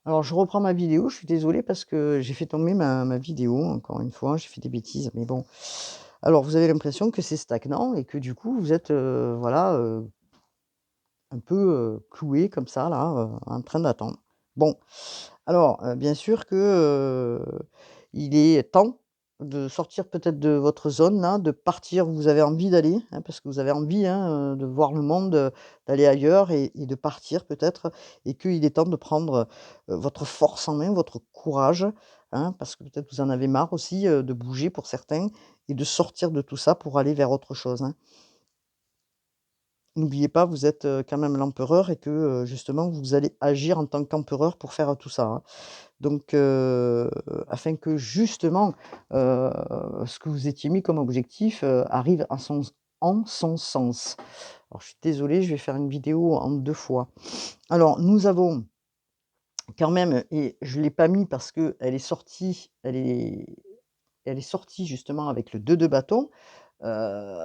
Alors je reprends ma vidéo, je suis désolée parce que j'ai fait tomber ma vidéo encore une fois, j'ai fait des bêtises, mais bon. Alors vous avez l'impression que c'est stagnant et que du coup vous êtes, voilà, un peu, cloué comme ça là, en train d'attendre. Bon, alors, bien sûr que, il est temps de sortir peut-être de votre zone là, de partir où vous avez envie d'aller, hein, parce que vous avez envie, hein, de voir le monde, d'aller ailleurs et de partir peut-être et qu'il est temps de prendre, votre force en main, votre courage, hein, parce que peut-être vous en avez marre aussi, de bouger pour certains et de sortir de tout ça pour aller vers autre chose, hein. N'oubliez pas, vous êtes, quand même l'empereur et que, justement vous allez agir en tant qu'empereur pour faire tout ça, hein. Donc, afin que justement, heu, ce que vous étiez mis comme objectif, arrive en son sens. Alors je suis désolée, je vais faire une vidéo en 2 fois. Alors nous avons quand même et je ne l'ai pas mis parce qu'elle est sortie, elle est sortie justement avec le 2 de bâton, heu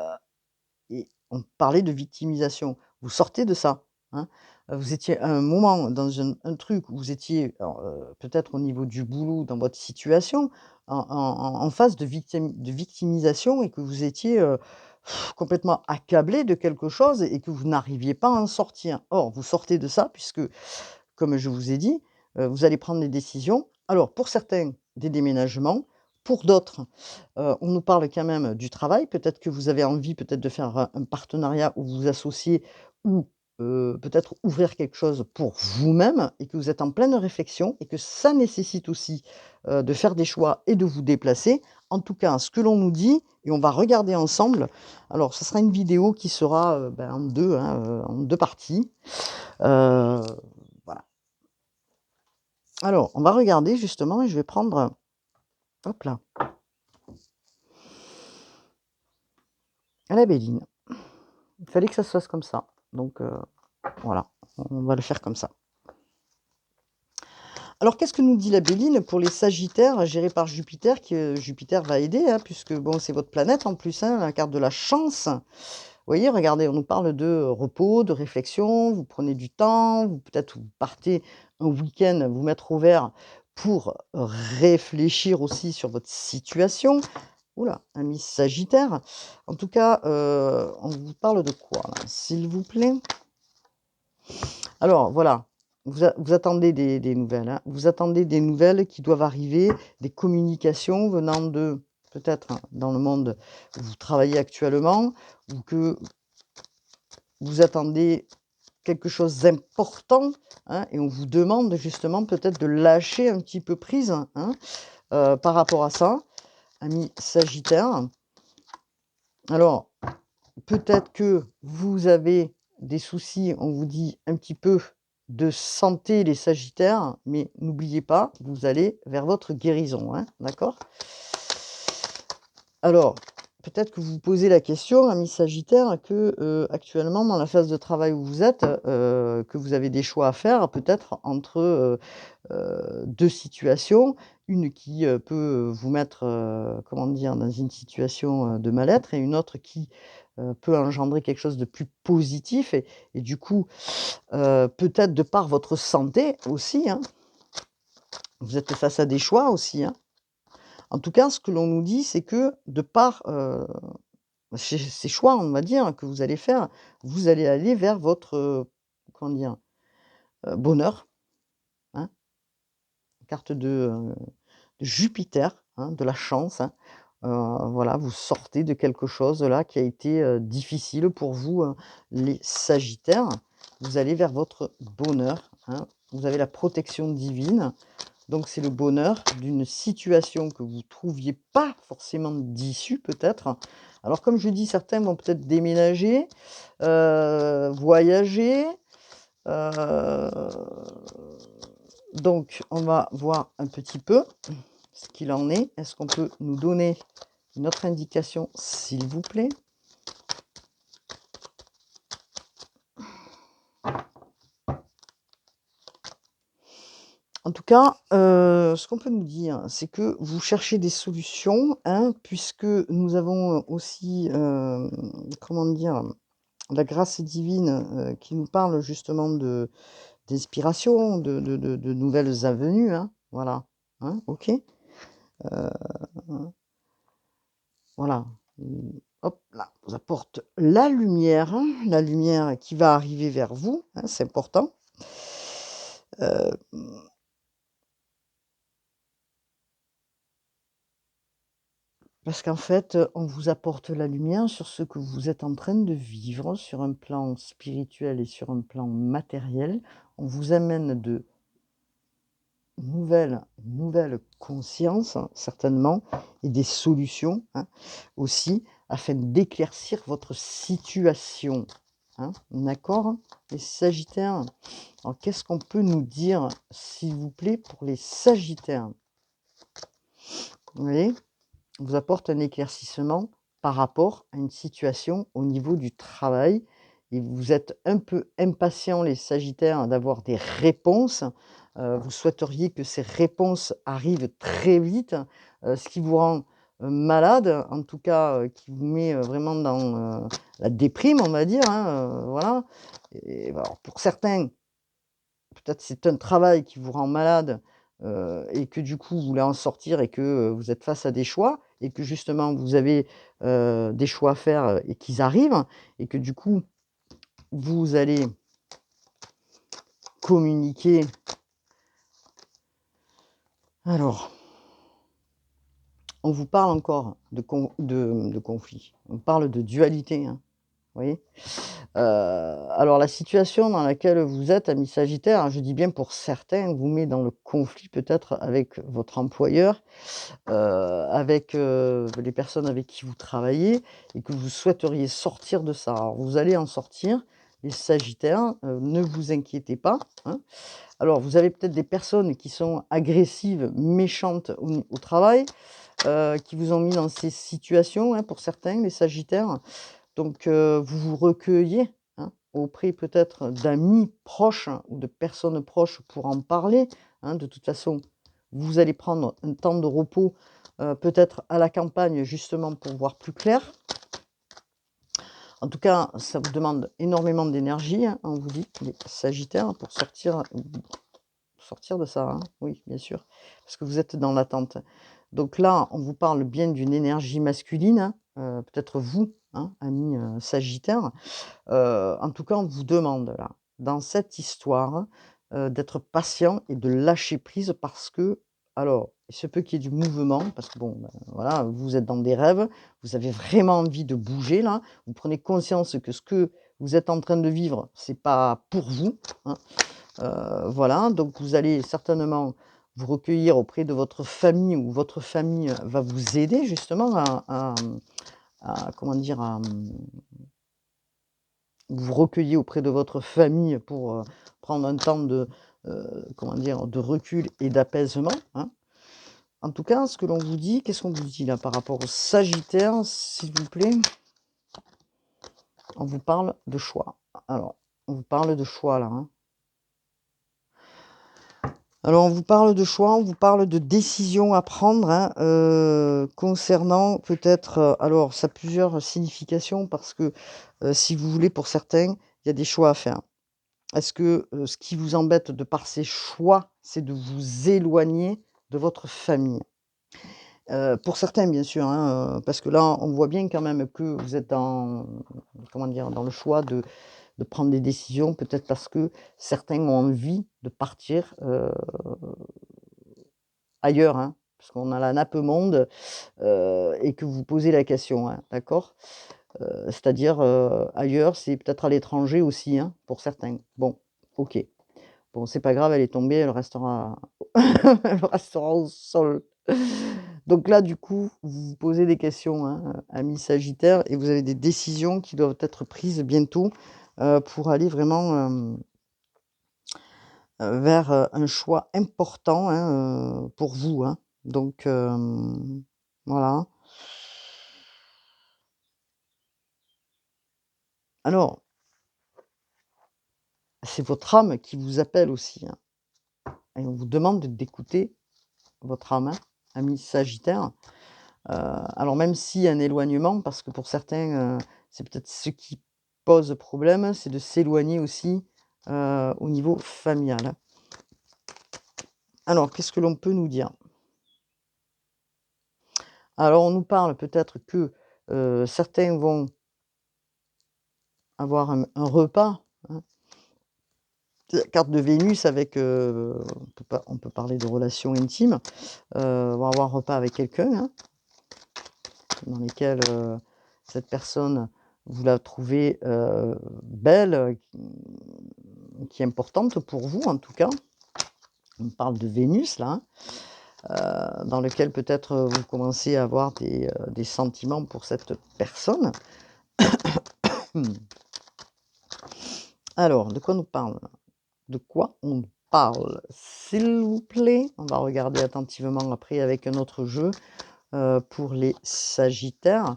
et on parlait de victimisation. Vous sortez de ça, hein. Vous étiez à un moment dans un truc où vous étiez alors, peut-être au niveau du boulot, dans votre situation, en phase de victimisation et que vous étiez, complètement accablé de quelque chose et que vous n'arriviez pas à en sortir. Or, vous sortez de ça puisque, comme je vous ai dit, vous allez prendre des décisions. Alors pour certains, des déménagements, pour d'autres, on nous parle quand même du travail. Peut-être que vous avez envie peut-être de faire un partenariat ou vous associer ou, peut-être ouvrir quelque chose pour vous-même et que vous êtes en pleine réflexion et que ça nécessite aussi, de faire des choix et de vous déplacer. En tout cas, ce que l'on nous dit et on va regarder ensemble. Alors ce sera une vidéo qui sera, en 2, hein, en 2 parties. Heu, voilà. Alors, on va regarder justement et je vais prendre, hop là, la Béline. Il fallait que ça se fasse comme ça. Donc, voilà, on va le faire comme ça. Alors, qu'est-ce que nous dit la Béline pour les Sagittaires gérés par Jupiter, que Jupiter va aider, hein, puisque bon, c'est votre planète en plus, hein, la carte de la chance. Vous voyez, regardez, on nous parle de repos, de réflexion, vous prenez du temps, vous peut-être vous partez un week-end vous mettre au vert pour réfléchir aussi sur votre situation. Ouh là, ami Sagittaire. En tout cas, on vous parle de quoi là, s'il vous plaît? Alors voilà, vous attendez des nouvelles, hein. Vous attendez des nouvelles qui doivent arriver, des communications venant de peut-être, hein, dans le monde où vous travaillez actuellement ou que vous attendez quelque chose d'important, hein, et on vous demande justement peut-être de lâcher un petit peu prise, hein, par rapport à ça, ami Sagittaire. Alors peut-être que vous avez des soucis, on vous dit un petit peu de santé les Sagittaires, mais n'oubliez pas, vous allez vers votre guérison, hein, d'accord? Alors, peut-être que vous vous posez la question, ami Sagittaire, que, actuellement dans la phase de travail où vous êtes, que vous avez des choix à faire peut-être entre, 2 situations. Une qui, peut vous mettre, comment dire? Dans une situation, de mal-être et une autre qui, peut engendrer quelque chose de plus positif et du coup, peut-être de par votre santé aussi, hein, vous êtes face à des choix aussi, hein. En tout cas, ce que l'on nous dit, c'est que de par, ces choix, on va dire, que vous allez faire, vous allez aller vers votre, comment dire? Bonheur, hein. Carte de Jupiter, hein, de la chance, hein. Voilà, vous sortez de quelque chose là qui a été, difficile pour vous, les Sagittaires. Vous allez vers votre bonheur, hein. Vous avez la protection divine, donc c'est le bonheur d'une situation que vous trouviez pas forcément d'issue peut-être. Alors comme je dis, certains vont peut-être déménager, voyager, heu, donc on va voir un petit peu ce qu'il en est. Est-ce qu'on peut nous donner une autre indication, s'il vous plaît? En tout cas, ce qu'on peut nous dire, c'est que vous cherchez des solutions, hein, puisque nous avons aussi, comment dire? La grâce divine, qui nous parle justement de d'inspiration, de nouvelles avenues, hein, voilà, hein, OK? Voilà, hop là, vous apporte la lumière qui va arriver vers vous, hein, c'est important. Hem, Parce qu'en fait, on vous apporte la lumière sur ce que vous êtes en train de vivre sur un plan spirituel et sur un plan matériel. On vous amène de nouvelles consciences, hein, certainement, et des solutions, hein, aussi, afin d'éclaircir votre situation, hein, d'accord? Les sagittaires, alors qu'est-ce qu'on peut nous dire, s'il vous plaît, pour les sagittaires? Vous voyez? On vous apporte un éclaircissement par rapport à une situation au niveau du travail et vous êtes un peu impatients, les sagittaires, d'avoir des réponses. Vous souhaiteriez que ces réponses arrivent très vite, ce qui vous rend, malade, en tout cas, qui vous met, vraiment dans, la déprime, on va dire, hein, voilà. Et bah, alors pour certains, peut-être c'est un travail qui vous rend malade, et que du coup vous voulez en sortir et que, vous êtes face à des choix et que justement vous avez, des choix à faire, et qu'ils arrivent et que du coup vous allez communiquer. Alors, on vous parle encore de conflit, on parle de dualité, hein, vous voyez? Alors la situation dans laquelle vous êtes, ami sagittaire, je dis bien pour certains, vous met dans le conflit peut-être avec votre employeur, avec, les personnes avec qui vous travaillez et que vous souhaiteriez sortir de ça. Alors vous allez en sortir, les sagittaires, ne vous inquiétez pas, hein. Alors vous avez peut-être des personnes qui sont agressives, méchantes au travail, qui vous ont mis dans ces situations, hein, pour certains, les sagittaires. Donc, vous vous recueillez, hein, auprès peut-être d'amis proches ou de personnes proches pour en parler, hein. De toute façon, vous allez prendre un temps de repos, peut-être à la campagne justement pour voir plus clair. En tout cas, ça vous demande énormément d'énergie, hein, on vous dit, les sagittaires, pour sortir de ça, hein. Oui, bien sûr, parce que vous êtes dans l'attente. Donc là, on vous parle bien d'une énergie masculine, hein, peut-être vous, hein, amis, sagittaires. En tout cas, on vous demande là, dans cette histoire, d'être patient et de lâcher prise parce que alors, il se peut qu'il y ait du mouvement parce que bon, voilà, vous êtes dans des rêves, vous avez vraiment envie de bouger là. Vous prenez conscience que ce que vous êtes en train de vivre, c'est pas pour vous, hein. Voilà, donc vous allez certainement vous recueillir auprès de votre famille ou votre famille, va vous aider justement à comment dire? Vous recueillez auprès de votre famille pour, prendre un temps de, comment dire? De recul et d'apaisement, hein. En tout cas, ce que l'on vous dit, qu'est-ce qu'on vous dit là par rapport aux sagittaires, s'il vous plaît? On vous parle de choix. Alors, on vous parle de choix là, hein. Alors, on vous parle de choix, on vous parle de décisions à prendre, hein, concernant peut-être, alors ça a plusieurs significations parce que, si vous voulez, pour certains, il y a des choix à faire. Est-ce que, ce qui vous embête de par ces choix, c'est de vous éloigner de votre famille? Pour certains, bien sûr, hein, parce que là, on voit bien quand même que vous êtes dans, comment dire? Dans le choix de prendre des décisions, peut-être parce que certains ont envie de partir, ailleurs, hein, parce qu'on a la nappe monde, et que vous posez la question, hein, d'accord? C'est-à-dire, ailleurs, c'est peut-être à l'étranger aussi, hein, pour certains. Bon, OK. Bon, c'est pas grave, elle est tombée, elle restera elle restera au sol. Donc là, du coup, vous vous posez des questions, hein, amis sagittaires et vous avez des décisions qui doivent être prises bientôt, pour aller vraiment, vers, un choix important, hein, pour vous, hein. Donc voilà. Alors, c'est votre âme qui vous appelle aussi, hein, et on vous demande d'écouter votre âme, hein, ami sagittaire. Alors même s'il y a un éloignement, parce que pour certains, c'est peut-être ce qui pose problème, c'est de s'éloigner aussi, au niveau familial, hein. Alors, qu'est-ce que l'on peut nous dire? Alors, on nous parle peut-être que, certains vont avoir un repas, hein. La carte de Vénus avec, on peut parler de relations intimes, vont avoir un repas avec quelqu'un, hein, dans lesquels, cette personne, vous la trouvez, belle, qui est importante pour vous en tout cas. On parle de Vénus là, dans lequel peut-être, vous commencez à avoir des sentiments pour cette personne. Mmh. Alors, de quoi nous parle? De quoi on nous parle, s'il vous plaît? On va regarder attentivement après avec un autre jeu, pour les sagittaires.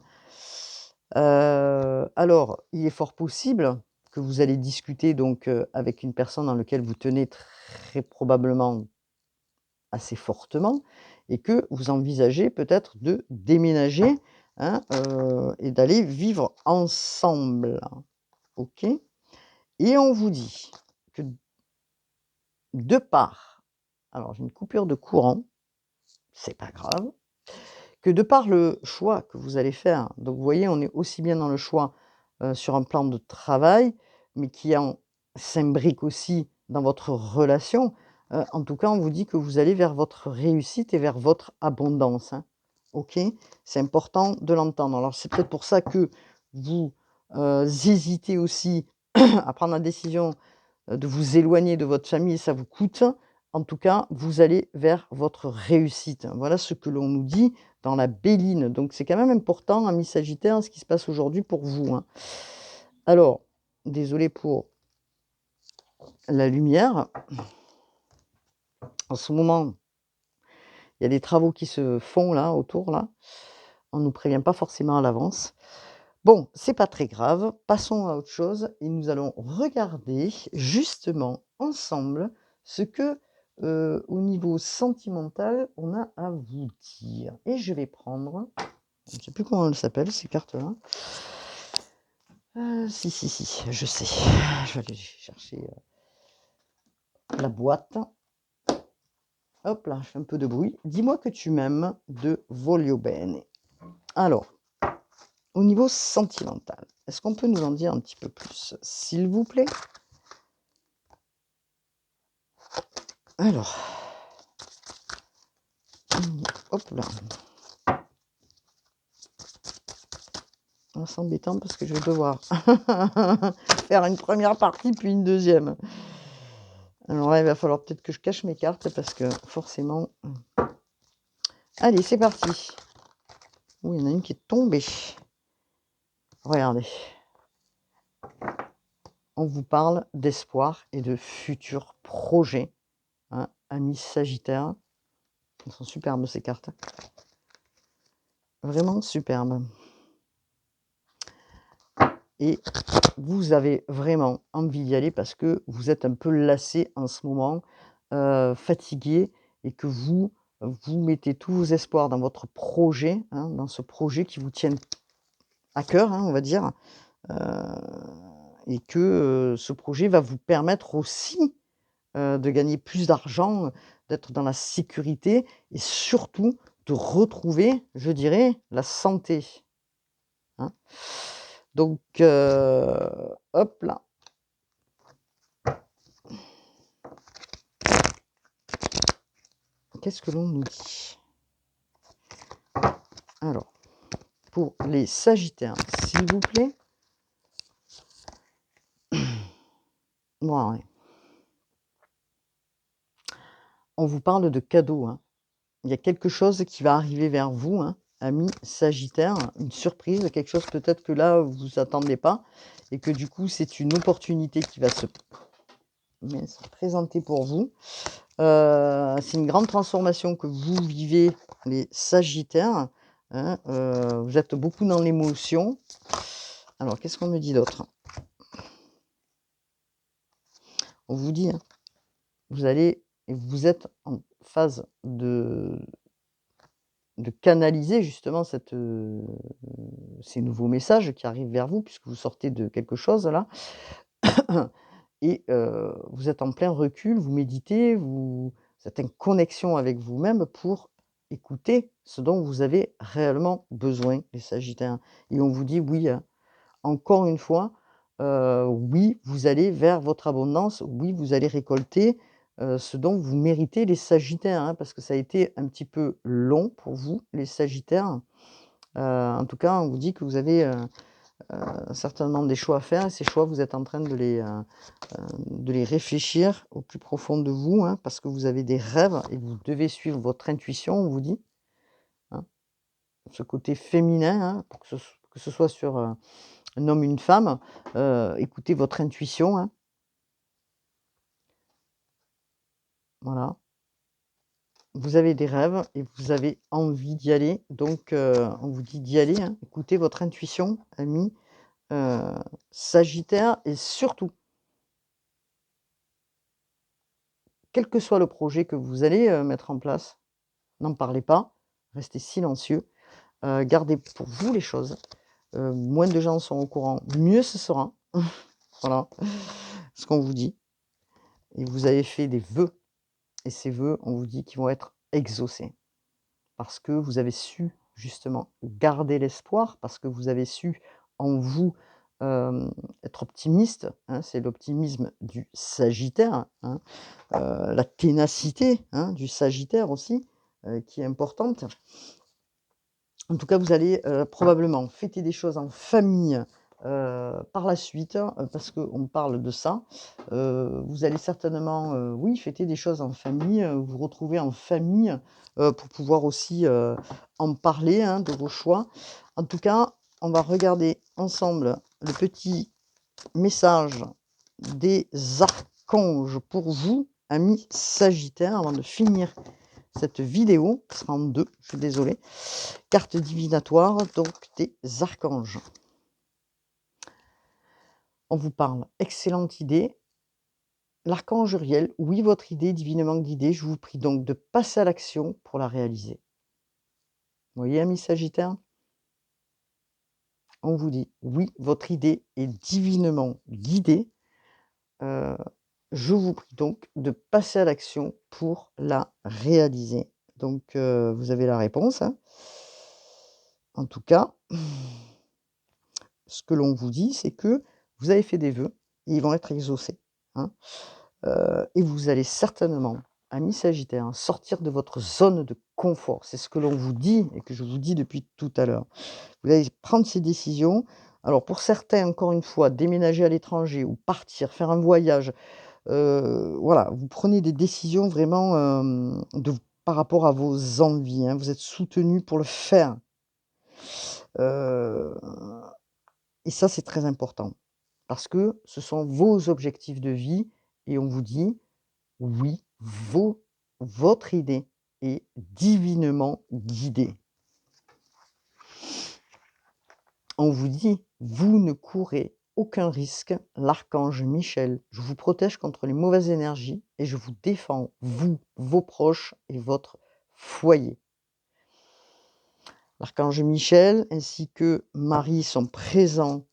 Alors, il est fort possible que vous allez discuter donc, avec une personne dans lequel vous tenez très probablement assez fortement et que vous envisagez peut-être de déménager, hein, et d'aller vivre ensemble. OK? Et on vous dit que de par alors j'ai une coupure de courant, c'est pas grave, que de par le choix que vous allez faire, donc vous voyez, on est aussi bien dans le choix, sur un plan de travail, mais qui en s'imbrique aussi dans votre relation. En tout cas, on vous dit que vous allez vers votre réussite et vers votre abondance, hein. OK? C'est important de l'entendre. Alors c'est peut-être pour ça que vous, hésitez aussi à prendre la décision de vous éloigner de votre famille, ça vous coûte. En tout cas, vous allez vers votre réussite. Voilà ce que l'on nous dit dans la Béline. Donc c'est quand même important, amis Sagittaires, ce qui se passe aujourd'hui pour vous, hein. Alors, désolé pour la lumière. En ce moment, il y a des travaux qui se font là, autour là. On ne nous prévient pas forcément à l'avance. Bon, c'est pas très grave, passons à autre chose et nous allons regarder justement ensemble ce que, au niveau sentimental, on a à vous dire. Et je vais prendre, je ne sais plus comment elles s'appellent ces cartes-là. Si, si, si, je sais. Je vais aller chercher, la boîte. Hop là, je fais un peu de bruit. Dis-moi que tu m'aimes de Voglio bene. Alors, au niveau sentimental, est-ce qu'on peut nous en dire un petit peu plus, s'il vous plaît? Alors, hop là. Ah, c'est embêtant parce que je vais devoir faire une première partie puis une deuxième. Alors là, il va falloir peut-être que je cache mes cartes parce que forcément. Allez, c'est parti. Oui, il y en a une qui est tombée. Regardez. On vous parle d'espoir et de futurs projets, hein, amis Sagittaires. Elles sont superbes ces cartes. Vraiment superbes. Et vous avez vraiment envie d'y aller parce que vous êtes un peu lassé en ce moment, fatigué et que vous mettez tous vos espoirs dans votre projet, hein, dans ce projet qui vous tient à cœur, hein, on va dire, heu et que, ce projet va vous permettre aussi, de gagner plus d'argent, d'être dans la sécurité et surtout de retrouver, je dirais, la santé, hein. Donc hop là. Qu'est-ce que l'on nous dit? Alors, pour les Sagittaires, s'il vous plaît. Ouais, on vous parle de cadeaux, hein. Il y a quelque chose qui va arriver vers vous, hein, amis Sagittaires, une surprise, quelque chose peut-être que là, vous vous attendez pas et que du coup, c'est une opportunité qui va se présenter pour vous. C'est une grande transformation que vous vivez, les Sagittaires, hein, vous êtes beaucoup dans l'émotion. Alors, qu'est-ce qu'on me dit d'autre? On vous dit, hein, vous allez et vous êtes en phase de canaliser justement ces nouveaux messages qui arrivent vers vous puisque vous sortez de quelque chose là et vous êtes en plein recul, vous méditez, vous êtes en connexion avec vous-même pour écouter ce dont vous avez réellement besoin, les Sagittaires. Et on vous dit: «Oui, encore une fois, oui, vous allez vers votre abondance, oui, vous allez récolter, ce dont vous méritez, les Sagittaires», hein, parce que ça a été un petit peu long pour vous, les Sagittaires. En tout cas, on vous dit que vous avez, certainement des choix à faire et ces choix, vous êtes en train de les réfléchir au plus profond de vous, hein, parce que vous avez des rêves et vous devez suivre votre intuition, on vous dit, hein. Ce côté féminin, hein, pour que ce soit sur, un homme, une femme, écoutez votre intuition, hein, voilà. Vous avez des rêves et vous avez envie d'y aller, donc on vous dit d'y aller, hein. Écoutez votre intuition, amis, heu, Sagittaire et surtout, quel que soit le projet que vous allez, mettre en place, n'en parlez pas, restez silencieux, gardez pour vous les choses, moins de gens sont au courant, mieux ce sera. Voilà ce qu'on vous dit et vous avez fait des vœux et ces vœux, on vous dit qu'ils vont être exaucés. Parce que vous avez su justement garder l'espoir, parce que vous avez su en vous, être optimiste, hein, c'est l'optimisme du Sagittaire, hein, la ténacité, hein, du Sagittaire aussi, qui est importante. En tout cas, vous allez, probablement fêter des choses en famille, par la suite, parce qu'on parle de ça. Vous allez certainement, oui, fêter des choses en famille, vous retrouver en famille, pour pouvoir aussi, en parler, hein, de vos choix. En tout cas, on va regarder ensemble le petit message des archanges pour vous, amis Sagittaires, avant de finir cette vidéo, qui sera en 2, je suis désolée. Carte divinatoire, donc des archanges. On vous parle, excellente idée. L'archange Uriel, oui, votre idée est divinement guidée, je vous prie donc de passer à l'action pour la réaliser. Vous voyez, amis Sagittaire? On vous dit, oui, votre idée est divinement guidée. Euh, je vous prie donc de passer à l'action pour la réaliser. Donc, vous avez la réponse, hein. En tout cas, ce que l'on vous dit, c'est que vous avez fait des vœux et ils vont être exaucés, hein. Et vous allez certainement, amis Sagittaires, sortir de votre zone de confort. C'est ce que l'on vous dit et que je vous dis depuis tout à l'heure. Vous allez prendre ces décisions. Alors pour certains, encore une fois, déménager à l'étranger ou partir, faire un voyage, voilà, vous prenez des décisions vraiment, par rapport à vos envies, hein. Vous êtes soutenus pour le faire. Heu et ça, c'est très important parce que ce sont vos objectifs de vie et on vous dit: «Oui, votre idée est divinement guidée». On vous dit: «Vous ne courez aucun risque, l'archange Michel, je vous protège contre les mauvaises énergies et je vous défends, vous, vos proches et votre foyer». L'archange Michel ainsi que Marie sont présents,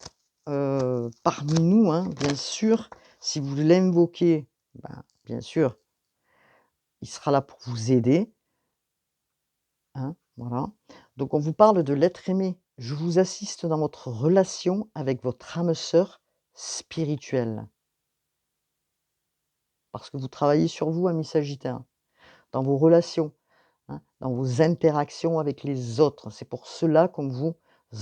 parmi nous, hein, bien sûr. Si vous l'invoquez, ben, bien sûr, il sera là pour vous aider, hein, voilà. Donc on vous parle de l'être aimé. Je vous assiste dans votre relation avec votre âme sœur spirituelle. Parce que vous travaillez sur vous, amis Sagittaires, dans vos relations, hein, dans vos interactions avec les autres. C'est pour cela qu'on vous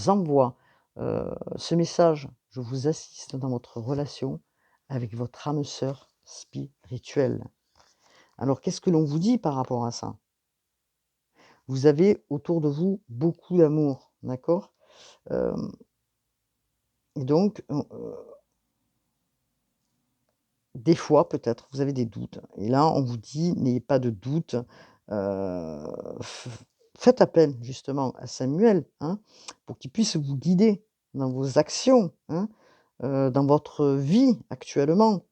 envoie, ce message. Je vous assiste dans votre relation avec votre âme sœur spirituelle. Alors qu'est-ce que l'on vous dit par rapport à ça? Vous avez autour de vous beaucoup d'amour, d'accord? Hem et donc des fois peut-être, vous avez des doutes et là on vous dit: «N'ayez pas de doute, f faites appel justement à Samuel, hein, pour qu'il puisse vous guider dans vos actions, hein, dans votre vie actuellement».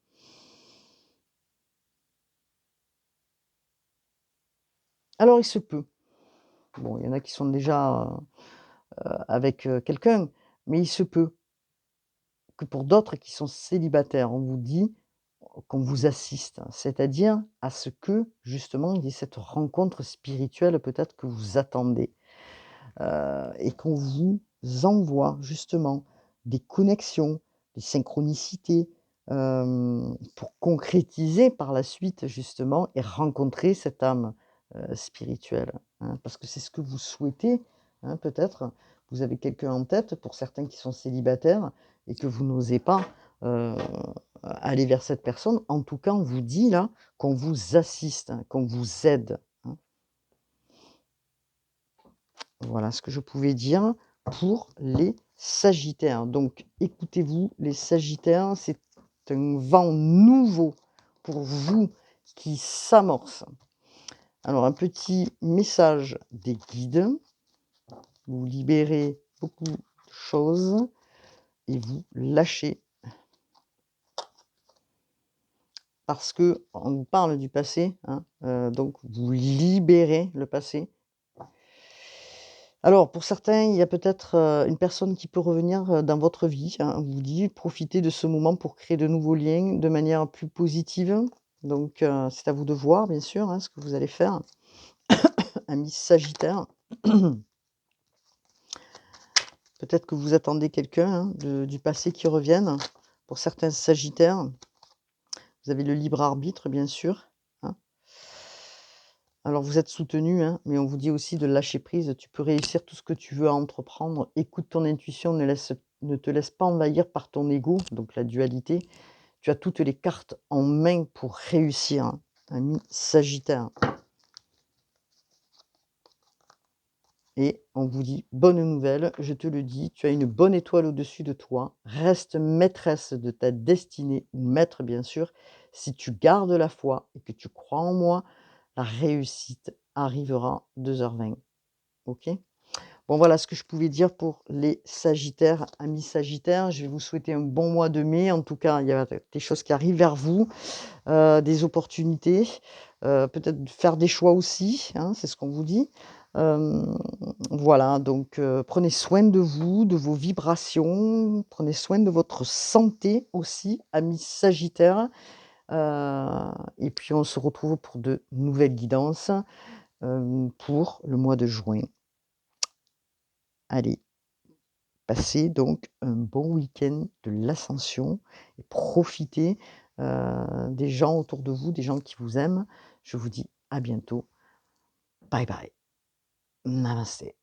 Alors il se peut, bon il y en a qui sont déjà, avec, quelqu'un, mais il se peut que pour d'autres qui sont célibataires, on vous dit qu'on vous assiste, c'est-à-dire à ce que, justement, il y ait cette rencontre spirituelle peut-être que vous attendez, et qu'on vous envoie justement des connexions, des synchronicités, pour concrétiser par la suite justement et rencontrer cette âme, spirituelle, hein. Parce que c'est ce que vous souhaitez, hein, peut-être. Vous avez quelqu'un en tête pour certains qui sont célibataires et que vous n'osez pas, heu, aller vers cette personne. En tout cas, on vous dit là qu'on vous assiste, hein, qu'on vous aide, hein. Voilà ce que je pouvais dire pour les sagittaires. Donc écoutez-vous, les sagittaires, c'est un vent nouveau pour vous qui s'amorce. Alors un petit message des guides, vous libérez beaucoup de choses et vous lâchez parce que on nous parle du passé, hein, donc vous libérez le passé. Alors pour certains, il y a peut-être, une personne qui peut revenir, dans votre vie, hein. On vous dit: «Profitez de ce moment pour créer de nouveaux liens de manière plus positive». Donc c'est à vous de voir bien sûr, hein, ce que vous allez faire, amis sagittaires. Peut-être que vous attendez quelqu'un, hein, du passé qui revienne. Pour certains sagittaires, vous avez le libre arbitre bien sûr, hein. Alors vous êtes soutenu, hein, mais on vous dit aussi de lâcher prise. Tu peux réussir tout ce que tu veux à entreprendre. Écoute ton intuition, ne te laisse pas envahir par ton ego, donc la dualité. Tu as toutes les cartes en main pour réussir, hein, ami Sagittaire. Et on vous dit: «Bonne nouvelle, je te le dis, tu as une bonne étoile au-dessus de toi. Reste maîtresse de ta destinée ou maître bien sûr. Si tu gardes la foi et que tu crois en moi, la réussite arrivera 2h20». OK? Bon voilà ce que je pouvais dire pour les sagittaires, amis sagittaires. Je vais vous souhaiter un bon mois de mai. En tout cas, il y a des choses qui arrivent vers vous, des opportunités, peut-être faire des choix aussi, hein, c'est ce qu'on vous dit. Voilà donc prenez soin de vous, de vos vibrations, prenez soin de votre santé aussi, amis sagittaires, et puis on se retrouve pour de nouvelles guidances, pour le mois de juin. Allez. Passez donc un bon week-end de l'Ascension et profitez, des gens autour de vous, des gens qui vous aiment. Je vous dis à bientôt. Bye bye. Namasté.